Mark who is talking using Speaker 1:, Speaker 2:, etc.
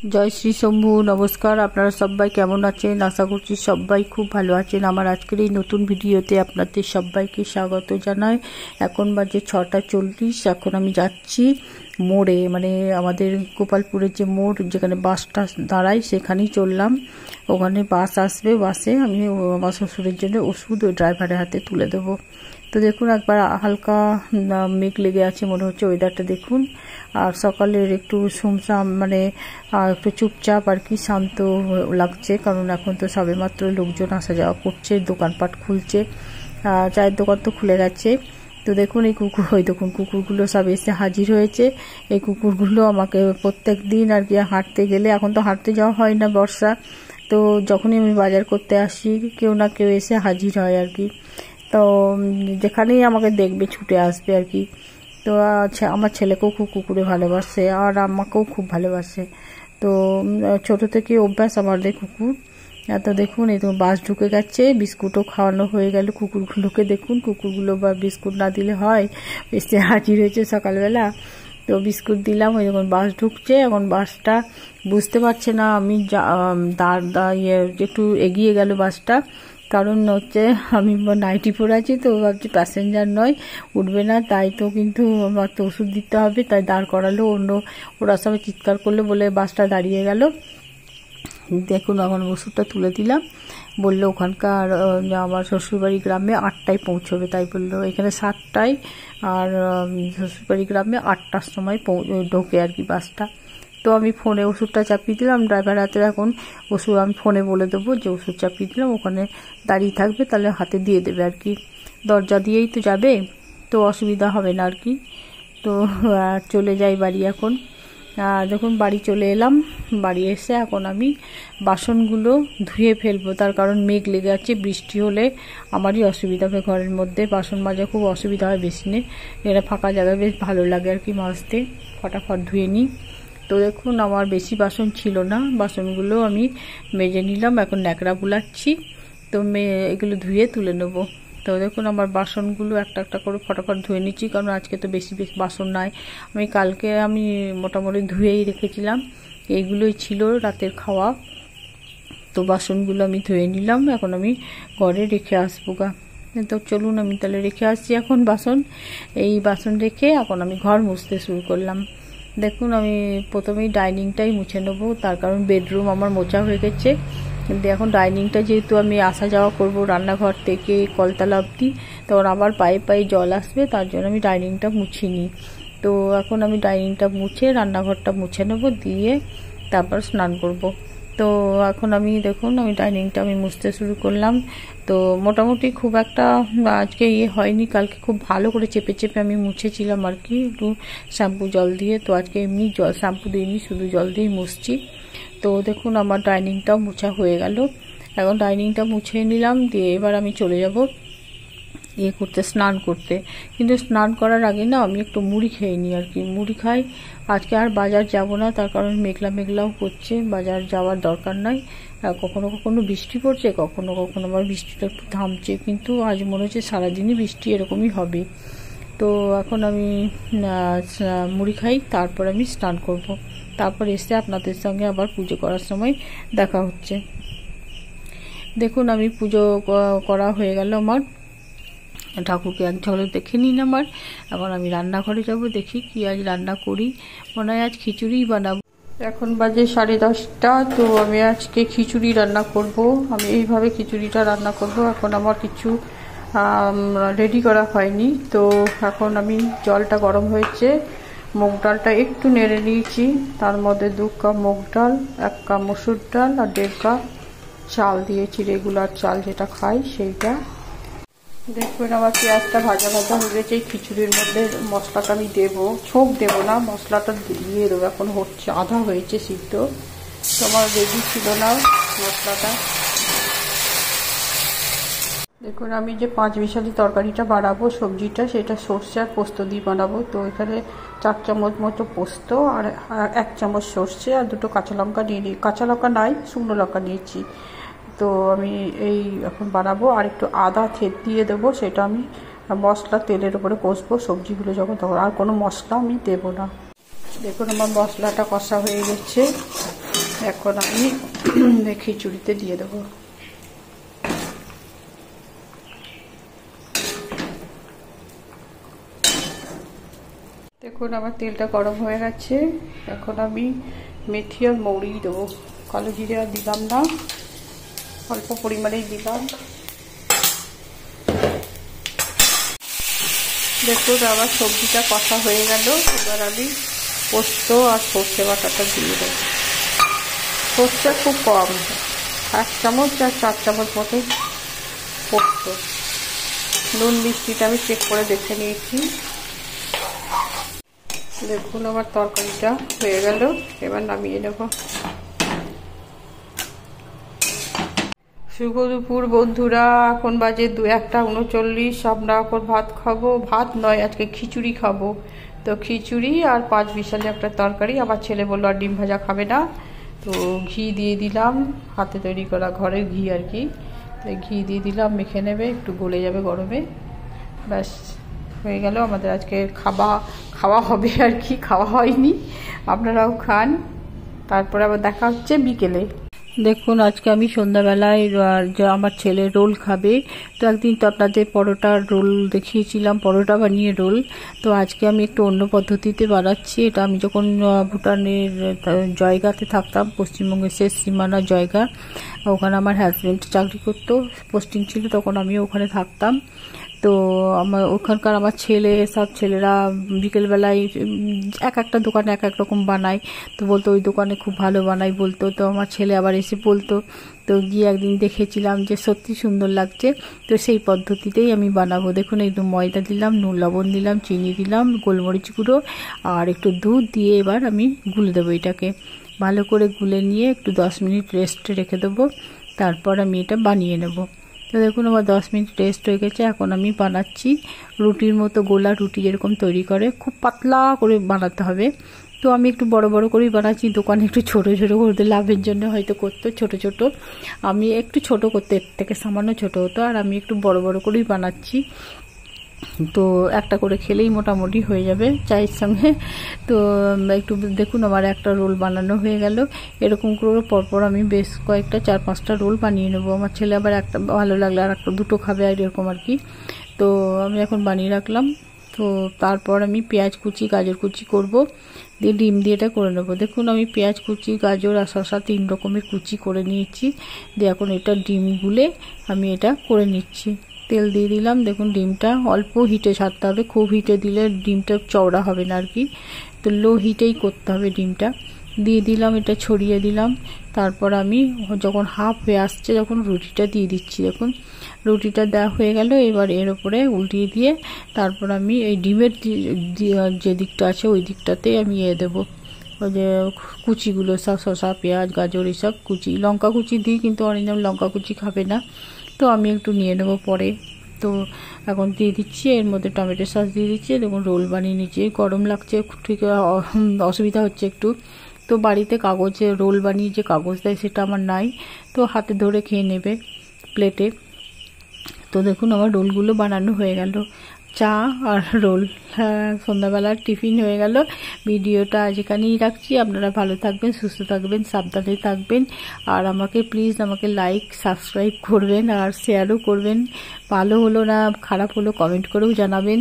Speaker 1: জয় শ্রী শম্ভু। নমস্কার, আপনারা সবাই কেমন আছেন? আশা করছি সবাই খুব ভালো আছেন। আমার আজকের এই নতুন ভিডিওতে আপনাদের সবাইকে স্বাগত জানাই। এখন বাজে 6:40। এখন আমি যাচ্ছি মোড়ে, মানে আমাদের গোপালপুরের যে মোড়, যেখানে বাসটা দাঁড়ায় সেখানেই চললাম। ওখানে বাস আসবে, বাসে আমি আমার শ্বশুরের জন্য ওষুধ ওই ড্রাইভারের হাতে তুলে দেবো। তো দেখুন, একবার হালকা মেঘ লেগে আছে মনে হচ্ছে, ওয়েদারটা দেখুন। আর সকালের একটু সুমসাম, মানে একটু চুপচাপ আর কি, শান্ত লাগছে, কারণ এখন তো সবেমাত্র লোকজন আসা যাওয়া করছে, দোকানপাট খুলছে, চায়ের দোকান তো খুলে গেছে। তো দেখুন এই কুকুর, ওই দেখুন কুকুরগুলো সব এসে হাজির হয়েছে। এই কুকুরগুলো আমাকে প্রত্যেক দিন আর কি হাঁটতে গেলে, এখন তো হাঁটতে যাওয়া হয় না বর্ষা, তো যখনই আমি বাজার করতে আসি কেউ না কেউ এসে হাজির হয় আর কি। তো যেখানেই আমাকে দেখবে ছুটে আসবে আর কি। তো আমার ছেলেকেও খুব কুকুরে ভালোবাসে, আর আমাকেও খুব ভালোবাসে। তো ছোট থেকে অভ্যাস আমাদের কুকুর। তো দেখুন এই তো বাস ঢুকে গেছে, বিস্কুটও খাওয়ানো হয়ে গেল কুকুরগুলোকে। দেখুন কুকুরগুলো বা বিস্কুট না দিলে হয়, এসে হাজির হয়েছে সকালবেলা। তো বিস্কুট দিলাম, ওই যখন বাস ঢুকছে, এখন বাসটা বুঝতে পারছে না আমি একটু এগিয়ে গেল বাসটা, কারণ হচ্ছে আমি নাইটি পরে আছি, তো ভাবছি প্যাসেঞ্জার নয়, উঠবে না, তাই তো কিন্তু আমার তো ওষুধ দিতে হবে, তাই দাঁড় করালো। ওরা সবাই চিৎকার করলো বলে বাসটা দাঁড়িয়ে গেল। দেখুন এখন ওষুধটা তুলে দিলাম, বললো ওখানকার আমার শ্বশুরবাড়ি গ্রামে 8টায় পৌঁছবে, তাই বললো। এখানে 7টায়, আর শ্বশুরবাড়ি গ্রামে 8টার সময় ঢোকে আর কি বাসটা। তো আমি ফোনে ওষুধটা চাপিয়ে দিলাম ড্রাইভার হাতে। এখন ওষুধ আমি ফোনে বলে দেবো যে ওষুধ চাপিয়ে দিলাম, ওখানে দাঁড়িয়ে থাকবে, তাহলে হাতে দিয়ে দেবে আর কি। দরজা দিয়েই তো যাবে, তো অসুবিধা হবে না আর কি। তো চলে যাই বাড়ি এখন। যখন বাড়ি চলে এলাম, বাড়ি এসে এখন আমি বাসনগুলো ধুয়ে ফেলবো, তার কারণ মেঘ লেগে আছে, বৃষ্টি হলে আমারই অসুবিধা হবে, ঘরের মধ্যে বাসন মাজা খুব অসুবিধা হয় বেশি নেই, এখানে ফাঁকা জায়গায় বেশ ভালো লাগে আর কি মাজতে। ফটাফট ধুয়ে নিই। তো দেখুন আমার বেশি বাসন ছিল না, বাসনগুলো আমি মেজে নিলাম, এখন ন্যাকড়া বুলাচ্ছি। তো এগুলো ধুয়ে তুলে নেবো। তো দেখুন আমার বাসনগুলো একটা একটা করে ফটাফট ধুয়ে নিচ্ছি, কারণ আজকে তো বেশি বাসন নাই। কালকে আমি মোটামুটি ধুয়েই রেখেছিলাম, এইগুলোই ছিল রাতের খাওয়া। তো বাসনগুলো আমি ধুয়ে নিলাম, এখন আমি ঘরে রেখে আসবো গা। তো চলুন আমি তাহলে রেখে আসছি এখন বাসন। এই বাসন রেখে এখন আমি ঘর মুছতে শুরু করলাম। দেখুন আমি প্রথমেই ডাইনিংটাই মুছে নেবো, তার কারণ বেডরুম আমার মোছা হয়ে গেছে, কিন্তু এখন ডাইনিংটা যেহেতু আমি আসা যাওয়া করব রান্নাঘর থেকে কলতলা অবধি, তখন আবার পায়ে পায়ে জল আসবে, তার জন্য আমি ডাইনিংটা মুছিনি। তো এখন আমি ডাইনিংটা মুছে রান্নাঘরটা মুছে নেবো, দিয়ে তারপর স্নান করব। তো এখন আমি দেখুন আমি ডাইনিংটা আমি মুছতে শুরু করলাম। তো মোটামুটি খুব একটা আজকে হয়নি, কালকে খুব ভালো করে চেপে চেপে আমি মুছেছিলাম আর কি, একটু শ্যাম্পু জল দিয়ে। তো আজকে এমনি শ্যাম্পু দিইনি, শুধু জল দিয়েই মুছছি। তো দেখুন আমার ডাইনিংটাও মোছা হয়ে গেল। এখন ডাইনিংটা মুছে নিলাম, দিয়ে এবার আমি চলে যাব স্নান করতে। কিন্তু স্নান করার আগে না আমি একটু মুড়ি খেয়ে নিই আর কি, মুড়ি খাই। আজকে আর বাজার যাব না, তার কারণ মেঘলা মেঘলাও করছে, বাজার যাওয়ার দরকার নাই। কখনো কখনো বৃষ্টি পড়ছে, কখনো কখনো আবার বৃষ্টিটা একটু থামছে, কিন্তু আজ মনে হচ্ছে সারাদিনই বৃষ্টি এরকমই হবে। তো এখন আমি মুড়ি খাই, তারপর আমি স্নান করব। তারপর এসে আপনাদের সঙ্গে আবার পুজো করার সময় দেখা হচ্ছে। দেখুন আমি পুজো করা হয়ে গেল আমার, ঠাকুরকে এক ঝলক দেখে নিন আমার। এখন আমি রান্নাঘরে যাব, দেখি কি আজ রান্না করি। মনে হয় আজ খিচুড়িই বানাবো। এখন বাজে 10:30। তো আমি আজকে খিচুড়ি রান্না করব। আমি এইভাবে খিচুড়িটা রান্না করব। এখন আমার কিছু রেডি করা হয়নি। তো এখন আমি জলটা গরম হয়েছে, মুগ ডালটা একটু নেড়ে নিয়েছি, তার মধ্যে 2 কাপ মুগ ডাল, 1 কাপ মসুর ডাল, আর 1.5 কাপ চাল দিয়েছি, রেগুলার চাল যেটা খাই সেইটা। দেখবেন আমার পেঁয়াজটা ভাজা ভাজা হয়ে গেছে। এই খিচুড়ির মধ্যে মশলাটা আমি দেবো, ছোপ দেবো না, মশলাটা দিয়ে দেবো। এখন হচ্ছে, আধা হয়েছে সিদ্ধ, তো আমার রেডি ছিল না মশলাটা। দেখুন আমি যে 5 মিশালি তরকারিটা বানাবো, সবজিটা, সেটা সর্ষে আর পোস্ত দিয়ে বানাবো। তো এখানে 4 চামচ মতো পোস্ত, আর 1 চামচ সর্ষে, আর 2টো কাঁচা লঙ্কা নিয়ে নিই। কাঁচা লঙ্কা নাই, শুকনো লঙ্কা নিয়েছি। তো আমি এই এখন বানাবো, আর একটু আদা দিয়ে দেবো, সেটা আমি মশলা তেলের উপরে কষবো সবজিগুলো যখন, তখন আর কোনো মশলা আমি দেবো না। দেখুন আমার মশলাটা কষা হয়ে গেছে। এখন আমি খিচুড়িতে দিয়ে দেবো। দেখুন আমার তেলটা গরম হয়ে গেছে। এখন আমি মেথি আর মৌরি দেবো, কালো জিরে আর দিলাম না, অল্প পরিমাণেই দিলাম। দেখুন আমার সবজিটা কষা হয়ে গেল। এবার আমি পোস্ত আর সর্ষে বাটাটা দিয়ে দেবো। সর্ষে খুব কম, 1 চামচ আর 4 চামচ মতো পোস্ত। নুন মিষ্টিটা আমি চেক করে দেখে নিয়েছি। দেখুন আমার তরকারিটা হয়ে গেল, এবার নামিয়ে নেব। শুভ দুপুর বন্ধুরা, এখন বাজে 1:39। আমরা এখন ভাত খাবো। ভাত নয়, আজকে খিচুড়ি খাবো। তো খিচুড়ি আর 5 বিশালে একটা তরকারি। আমার ছেলে বললো আর ডিম ভাজা খাবে না, তো ঘি দিয়ে দিলাম, হাতে তৈরি করা ঘরের ঘি আর কি। তো ঘি দিয়ে দিলাম, মেখে নেবে, একটু গলে যাবে গরমে। ব্যাস হয়ে গেল আমাদের আজকে খাওয়া হবে আর কি, খাওয়া হয়নি। আপনারাও খান, তারপরে আবার দেখা হচ্ছে বিকেলে। দেখুন আজকে আমি সন্ধ্যাবেলায় আমার ছেলে রোল খাবে। তো একদিন তো আপনাদের পরোটার রোল দেখিয়েছিলাম, পরোটা বানিয়ে রোল। তো আজকে আমি একটু অন্য পদ্ধতিতে বানাচ্ছি। এটা আমি যখন ভুটানের জয়গাতে থাকতাম, পশ্চিমবঙ্গের শেষ সীমানার জয়গা, ওখানে আমার হাজব্যান্ড চাকরি করতো, পোস্টিং ছিল, তখন আমিও ওখানে থাকতাম। তো ওখানকার আমার সব ছেলেরা বিকেলবেলায় এক একটা দোকানে এক এক রকম বানায়। তো বলতো ওই দোকানে খুব ভালো বানাই বলতো। তো আমার ছেলে আবার এসে বলতো। তো গিয়ে একদিন দেখেছিলাম যে সত্যি সুন্দর লাগছে। তো সেই পদ্ধতিতেই আমি বানাবো। দেখুন একটু ময়দা দিলাম, নুন লবণ দিলাম, চিনি দিলাম, গোলমরিচ গুঁড়ো আর একটু দুধ দিয়ে এবার আমি গুলে দেবো। এটাকে ভালো করে গুলে নিয়ে একটু 10 মিনিট রেস্টে রেখে দেবো, তারপর আমি এটা বানিয়ে নেব। তো দেখুন আমার 10 মিনিট রেস্ট হয়ে গেছে। এখন আমি বানাচ্ছি রুটির মতো, গোলা রুটি যেরকম তৈরি করে, খুব পাতলা করে বানাতে হবে। তো আমি একটু বড় বড় করেই বানাচ্ছি। দোকানে একটু ছোট ছোট করতে লাভের জন্য হয়তো করতো ছোট ছোট, আমি একটু ছোট করতে, এর থেকে সামান্য ছোট হতো, আর আমি একটু বড় বড় করেই বানাচ্ছি। তো একটা করে খেলেই মোটামুটি হয়ে যাবে চায়ের সঙ্গে। তো একটু দেখুন আমার একটা রোল বানানো হয়ে গেল। এরকম করে পরপর আমি বেশ কয়েকটা 4-5টা রোল বানিয়ে নেবো। আমার ছেলে আবার একটা ভালো লাগলে আর একটা দুটো খাবে আর এরকম আর কি। তো আমি এখন বানিয়ে রাখলাম। তো তারপর আমি পেঁয়াজ কুচি, গাজর কুচি করব, দিয়ে ডিম দিয়ে এটা করে নেবো। দেখুন আমি পেঁয়াজ কুচি, গাজর আর শসা 3 রকমের কুচি করে নিয়েছি। দিয়ে এখন এটা ডিম গুলে আমি এটা করে নিচ্ছি। তেল দিয়ে দিলাম। দেখুন ডিমটা অল্প হিটে ছাড়তে হবে, খুব হিটে দিলে ডিমটা চওড়া হবে না আর কি। তো লো হিটেই করতে হবে ডিমটা। দিয়ে দিলাম, এটা ছড়িয়ে দিলাম। তারপর আমি যখন হাফ হয়ে আসছে, যখন রুটিটা দিয়ে দিচ্ছি। দেখুন রুটিটা দেওয়া হয়ে গেল। এবার এর ওপরে উল্টিয়ে দিয়ে তারপর আমি এই ডিমের যে দিকটা আছে ওই দিকটাতে আমি দেবো ওই যে কুচিগুলো, সব শসা, পেঁয়াজ, গাজর এইসব কুচি, লঙ্কা কুচি দিই, কিন্তু অরিজিনাল লঙ্কা কুচি খাবে না, তো আমি একটু নিয়ে নেবো পরে। তো এখন দিয়ে দিচ্ছি, এর মধ্যে টমেটো সস দিয়ে দিচ্ছি। দেখুন রোল বানিয়ে নিচ্ছি। গরম লাগছে, ঠিক অসুবিধা হচ্ছে একটু। তো বাড়িতে কাগজে রোল বানিয়ে যে কাগজ দেয় সেটা আমার নাই, তো হাতে ধরে খেয়ে নেবে প্লেটে। তো দেখুন আমার রোলগুলো বানানো হয়ে গেল। চা আর রোল, সন্ধ্যাবেলার টিফিন হয়ে গেল। ভিডিওটা আজ এখানেই রাখছি। আপনারা ভালো থাকবেন, সুস্থ থাকবেন, সাবধানে থাকবেন। আর আমাকে প্লিজ লাইক সাবস্ক্রাইব করবেন আর শেয়ারও করবেন। ভালো হলো না খারাপ হলো কমেন্ট করেও জানাবেন।